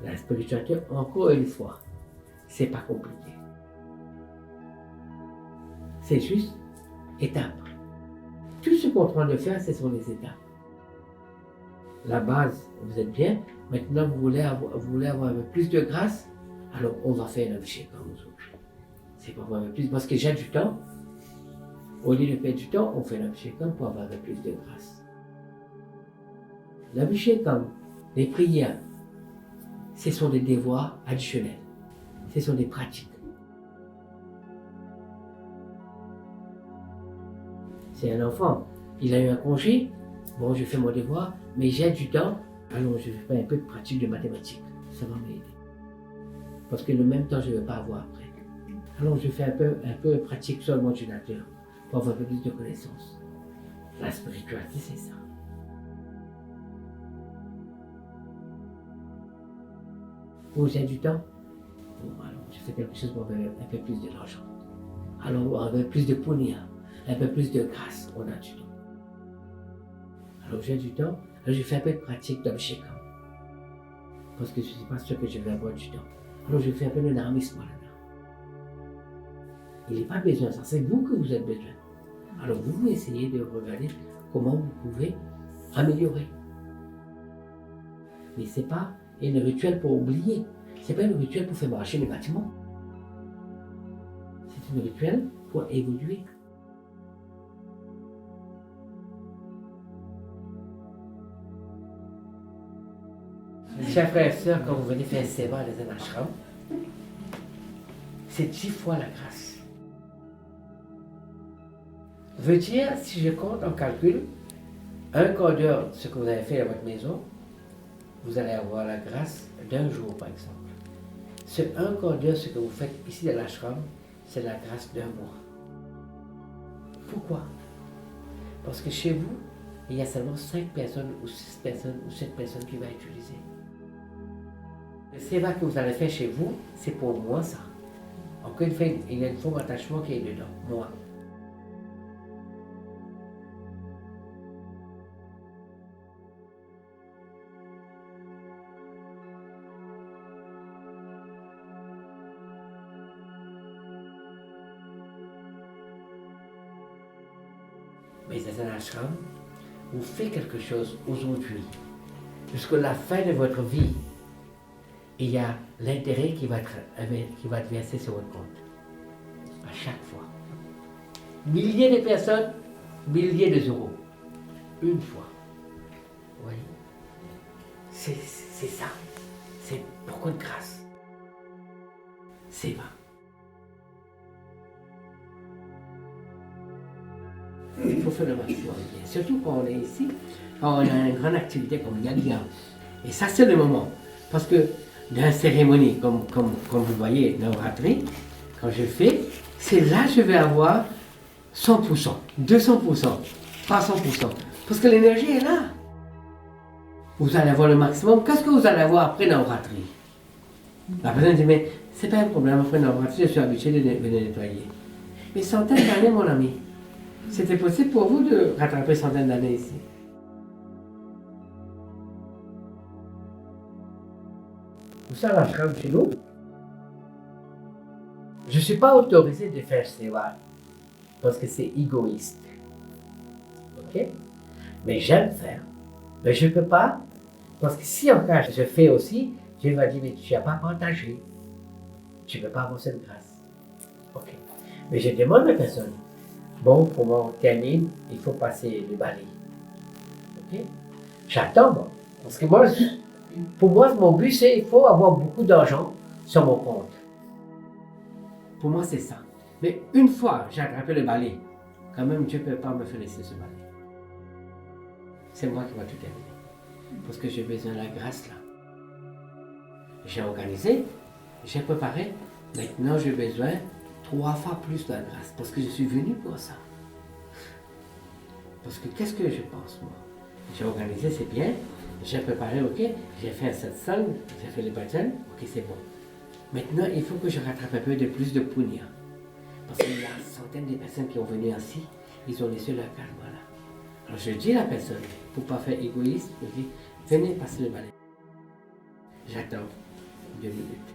La spiritualité, encore une fois, c'est pas compliqué. C'est juste étape. Tout ce qu'on est en train de faire, ce sont les étapes. La base, vous êtes bien. Maintenant, vous voulez avoir un peu plus de grâce. Alors, on va faire l'abhishek comme nous autres. C'est pour avoir un peu plus. Parce que j'ai du temps. Au lieu de perdre du temps, on fait l'abhishek pour avoir un peu plus de grâce. L'abhishek, les prières, ce sont des devoirs additionnels. Ce sont des pratiques. C'est un enfant. Il a eu un congé. Bon, je fais mon devoir, mais j'ai du temps. Alors, je fais un peu de pratique de mathématiques. Ça va m'aider. Parce que le même temps, je ne vais pas avoir après. Alors, je fais un peu de pratique sur mon ordinateur pour avoir un peu plus de connaissances. La spiritualité, c'est ça. Oh, j'ai du temps. Bon, alors, je fais quelque chose pour avoir un peu plus d'argent. Alors, un peu plus de punya, un peu plus de grâce, on a du temps. Alors, j'ai du temps, alors je fais un peu de pratique d'abhishekam. Parce que je ne suis pas sûr que je vais avoir du temps. Alors, je fais un peu de narmisme là-dedans. Il n'est pas besoin, ça, c'est vous que vous avez besoin. Alors, vous essayez de regarder comment vous pouvez améliorer. Mais ce n'est pas un rituel pour oublier. Ce n'est pas un rituel pour faire marcher les bâtiments. C'est un rituel pour évoluer. Chers frères et sœurs, quand vous venez faire un seva dans un ashram, c'est 10 fois la grâce. Veut dire, si je compte en calcul, un quart d'heure de ce que vous avez fait à votre maison, vous allez avoir la grâce d'un jour, par exemple. Ce un quart d'heure, ce que vous faites ici dans l'ashram, c'est la grâce d'un mois. Pourquoi? Parce que chez vous, il y a seulement 5 personnes ou 6 personnes ou 7 personnes qui vont utiliser. Le seva que vous allez faire chez vous, c'est pour moi ça. Encore une fois, il y a une forme d'attachement qui est dedans, moi. Mais dans un ashram, vous faites quelque chose aujourd'hui. Jusqu'à la fin de votre vie, il y a l'intérêt qui va être versé sur votre compte. À chaque fois. Milliers de personnes, milliers d'euros. Une fois. Vous voyez? C'est ça. C'est beaucoup de grâce. C'est vrai. Il faut faire le maximum bien. Surtout quand on est ici, quand on a une grande activité comme Yagia. Et ça, c'est le moment. Parce que dans une cérémonie, comme vous voyez dans Ratri, quand je fais, c'est là que je vais avoir 100%, 200%, pas 100%. Parce que l'énergie est là. Vous allez avoir le maximum. Qu'est-ce que vous allez avoir après dans Ratri? La personne dit, mais c'est pas un problème, après dans Ratri, je suis habitué de venir nettoyer. Mais centaines d'années, mon ami. C'était possible pour vous de rattraper centaines d'années ici. Vous savez, l'ashram chez nous, je ne suis pas autorisé de faire seva parce que c'est égoïste. Ok? Mais j'aime faire. Mais je ne peux pas, parce que si en cas je fais aussi, Dieu va dire, mais tu n'as pas partagé. Tu ne peux pas avoir cette grâce. Ok. Mais je demande à la personne, bon, pour moi, on termine, il faut passer le balai. Ok? J'attends, moi. Parce que moi, pour moi, mon but, c'est qu'il faut avoir beaucoup d'argent sur mon compte. Pour moi, c'est ça. Mais une fois j'ai attrapé le balai, quand même, Dieu ne peut pas me faire laisser ce balai. C'est moi qui vais tout terminer. Parce que j'ai besoin de la grâce là. J'ai organisé, j'ai préparé. Maintenant, j'ai besoin 3 fois plus de la grâce. Parce que je suis venu pour ça. Parce que qu'est-ce que je pense, moi? J'ai organisé, c'est bien. J'ai préparé, ok. J'ai fait un satsang, j'ai fait les bhajans, ok, c'est bon. Maintenant, il faut que je rattrape un peu de plus de punya. Parce qu'il y a centaines de personnes qui ont venu ainsi, ils ont laissé leur karma là. Alors je dis à la personne, pour ne pas faire égoïste, je dis, venez passer le balai. J'attends. 2 minutes.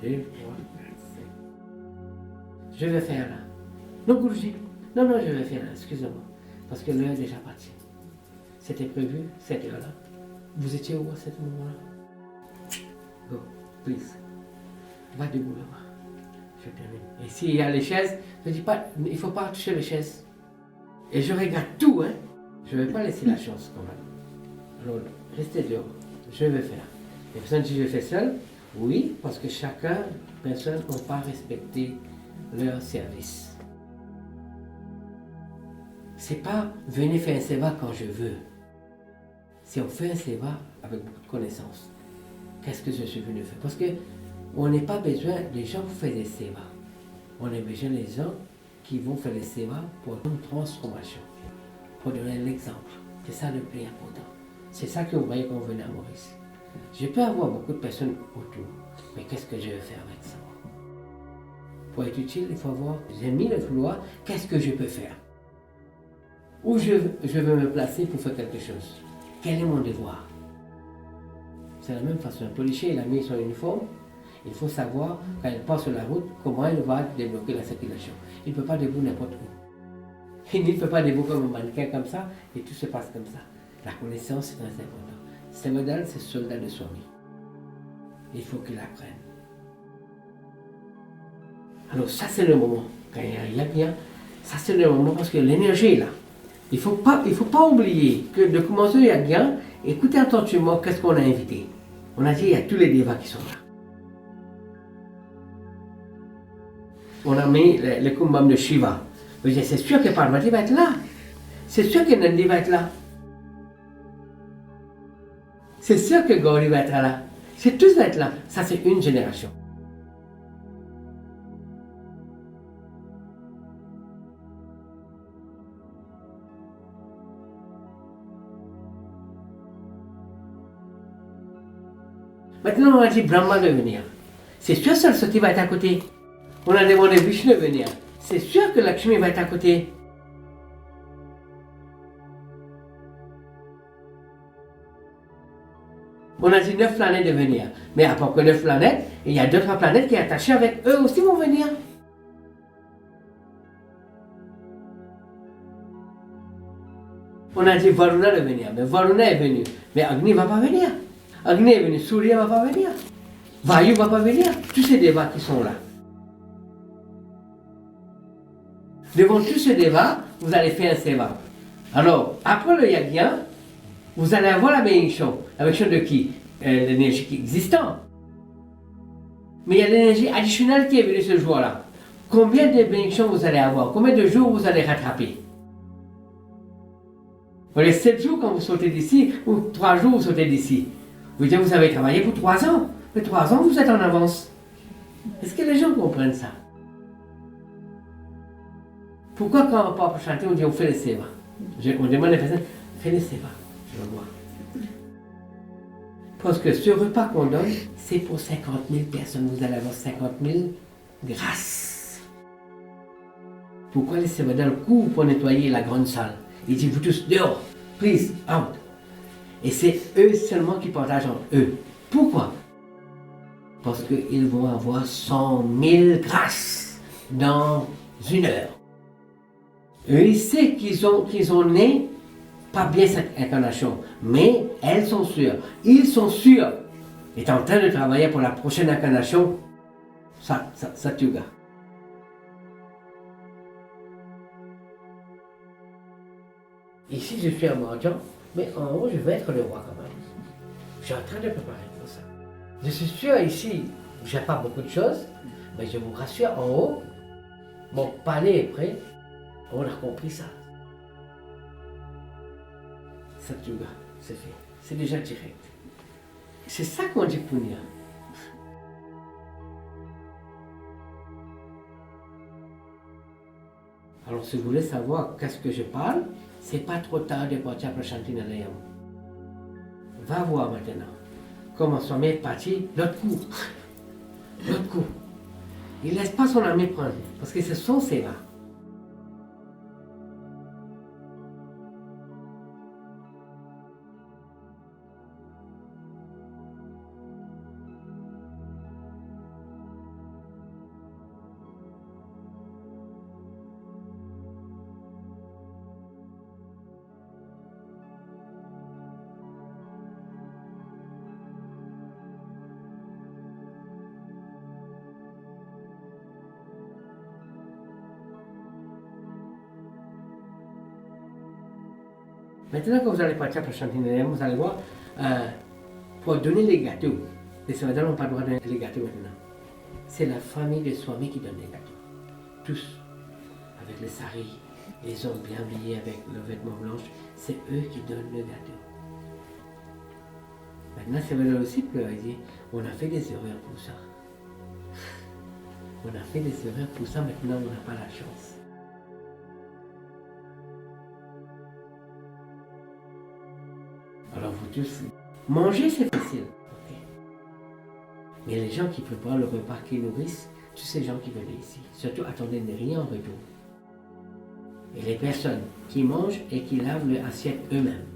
2, 3, 4, 5. Je vais faire là. Non, Guruji. Non, je vais faire là, excusez-moi. Parce que l'heure est déjà partie. C'était prévu, cette heure-là. Vous étiez où à ce moment-là? Go, please. Va debout là-bas. Je termine. Et s'il y a les chaises, je dis pas, il ne faut pas toucher les chaises. Et je regarde tout, hein. Je ne vais pas laisser la chance quand même. Alors, restez dehors. Je vais faire. Les personnes disent je fais seul. Oui, parce que personne ne peut pas respecter leur service. C'est pas venez faire un seva quand je veux. Si on fait un seva avec beaucoup de connaissances, qu'est-ce que je suis venu faire? Parce qu'on n'a pas besoin des gens qui font des seva. On a besoin des gens qui vont faire des seva pour une transformation, pour donner l'exemple. C'est ça le plus important. C'est ça que vous voyez quand vous venez à Maurice. Je peux avoir beaucoup de personnes autour, mais qu'est-ce que je vais faire avec ça? Pour être utile, il faut avoir, j'ai mis le couloir, qu'est-ce que je peux faire? Où je veux me placer pour faire quelque chose? Quel est mon devoir? C'est la même façon. Un policier, il a mis son uniforme, il faut savoir, quand il passe sur la route, comment il va débloquer la circulation. Il ne peut pas débouler n'importe où. Il ne peut pas débouler comme un mannequin comme ça, et tout se passe comme ça. La connaissance, c'est très important. Ce modèle, c'est soldat de Swami. Il faut qu'il apprenne. Alors ça, c'est le moment. Quand il y a bien, ça c'est le moment parce que l'énergie est là. Il ne faut pas oublier que de commencer il y a bien, écoutez attentivement qu'est-ce qu'on a invité. On a dit il y a tous les dévas qui sont là. On a mis le kumbam de Shiva. C'est sûr que Parvati va être là. C'est sûr que Nandi va être là. C'est sûr que Gauri va être là. C'est tous va être là. Ça, c'est une génération. Maintenant, on a dit Brahma de venir. C'est sûr que Saraswati va être à côté. On a demandé Vishnu de venir. C'est sûr que Lakshmi va être à côté. On a dit 9 planètes de venir. Mais à part que 9 planètes, il y a 2-3 planètes qui sont attachées avec eux aussi vont venir. On a dit Varuna de venir. Mais Varuna est venu. Mais Agni ne va pas venir. Agni est venu. Surya ne va pas venir. Vayu ne va pas venir. Tous ces débats qui sont là. Devant tous ces débats, vous allez faire un seva. Alors, après le yagya, vous allez avoir la bénédiction. La bénédiction de qui? L'énergie existante. Mais il y a l'énergie additionnelle qui est venue ce jour-là. Combien de bénédictions vous allez avoir? Combien de jours vous allez rattraper? Pour les 7 jours quand vous sortez d'ici, ou 3 jours vous sortez d'ici. Vous dites vous avez travaillé pour 3 ans. Mais 3 ans, vous êtes en avance. Est-ce que les gens comprennent ça? Pourquoi quand on part pour chanter, on dit on fait le seva? On demande à la personne, fais le seva. Je le vois. Parce que ce repas qu'on donne, c'est pour 50 000 personnes. Vous allez avoir 50 000 grâces. Pourquoi les seva dans le coup pour nettoyer la grande salle? Il dit, vous tous dehors, please, out. Et c'est eux seulement qui partagent entre eux. Pourquoi? Parce qu'ils vont avoir 100 000 grâces dans 1 heure. Eux, ils savent qu'ils ont né pas bien cette incarnation, mais elles sont sûres, ils sont sûrs, ils sont en train de travailler pour la prochaine incarnation, Satyuga. Ici, je suis un mendiant, mais en haut, je vais être le roi quand même. Je suis en train de préparer pour ça. Je suis sûr ici, je n'ai pas beaucoup de choses, mais je vous rassure, en haut, mon palais est prêt, on a compris ça. Satyuga, c'est fait. C'est déjà direct. C'est ça qu'on dit Punya. Alors, si vous voulez savoir qu'est-ce que je parle, c'est pas trop tard de partir pour chanter Nanayam. Va voir maintenant comment Swami est parti l'autre coup. L'autre coup. Il ne laisse pas son ami prendre, parce que ce sont ses mains. Maintenant, quand vous allez partir pour Chantinelle, vous allez voir, pour donner les gâteaux, les Salvadors n'ont pas le droit de donner les gâteaux maintenant. C'est la famille de Swami qui donne les gâteaux. Tous. Avec les saris, les hommes bien habillés avec leurs vêtements blancs, c'est eux qui donnent le gâteau. Maintenant, Salvador aussi pleure, il dit, on a fait des erreurs pour ça. On a fait des erreurs pour ça, maintenant on n'a pas la chance. Alors vous tous, manger c'est facile. Okay. Mais les gens qui préparent le repas, qui nourrissent, tous ces gens qui venaient ici, surtout attendez rien en retour. Et les personnes qui mangent et qui lavent l'assiette eux-mêmes.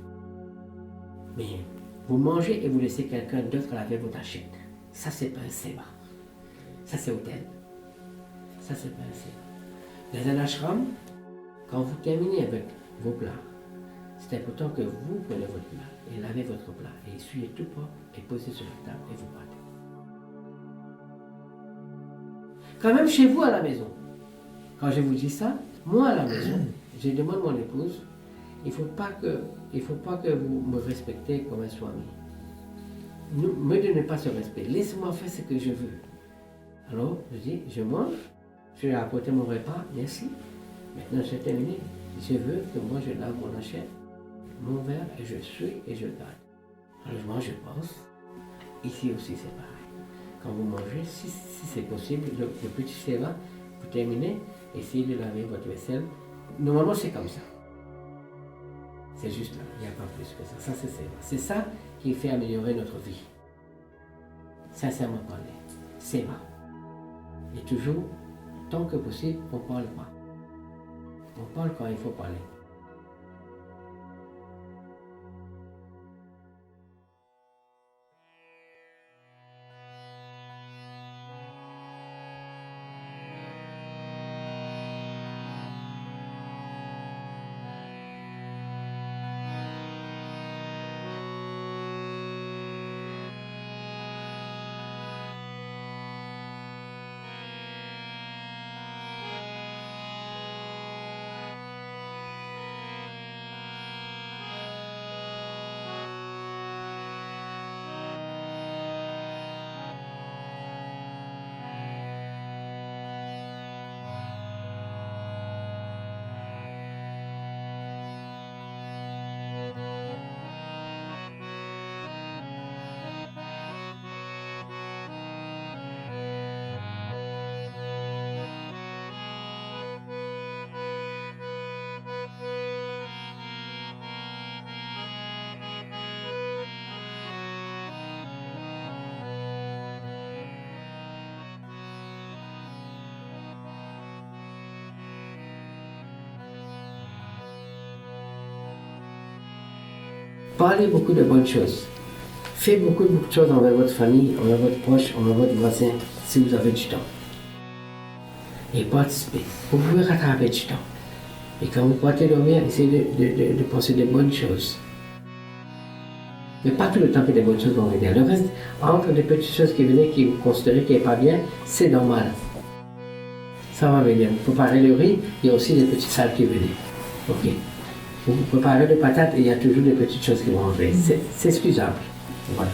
Mais vous mangez et vous laissez quelqu'un d'autre laver votre assiette. Ça c'est pas un séba. Ça c'est hôtel. Ça c'est pas un séba. Dans un ashram, quand vous terminez avec vos plats, c'est important que vous prenez votre plat et lavez votre plat et essuyez tout propre et posez sur la table et vous partez. Quand même chez vous à la maison, quand je vous dis ça, moi à la maison, je demande à mon épouse, il ne faut pas que vous me respectez comme un swami. Ne me donnez pas ce respect, laissez-moi faire ce que je veux. Alors, je dis, je mange, je vais apporter mon repas, merci. Maintenant c'est terminé. Je veux que moi je lave mon assiette, mon verre, et je suis et je garde. Alors moi je pense, ici aussi c'est pareil. Quand vous mangez, si c'est possible, le petit séva, vous terminez, essayez de laver votre vaisselle. Normalement c'est comme ça. C'est juste là, il n'y a pas plus que ça. Ça c'est séva. C'est ça qui fait améliorer notre vie. Sincèrement parler, séva. Et toujours, tant que possible, on ne parle pas. On parle quand il faut parler. Parlez beaucoup de bonnes choses. Faites beaucoup de choses envers votre famille, envers votre proche, envers votre voisin, si vous avez du temps. Et participez. Vous pouvez rattraper du temps. Et quand vous partez dormir, essayez de penser des bonnes choses. Mais pas tout le temps que des bonnes choses vont venir. Le reste, entre les petites choses qui viennent, qui vous considérez qui n'est pas bien, c'est normal. Ça va venir. Vous préparez le riz, il y a aussi des petites salles qui viennent. Ok. Vous préparez des patates et il y a toujours des petites choses qui vont arriver. C'est excusable. Voilà.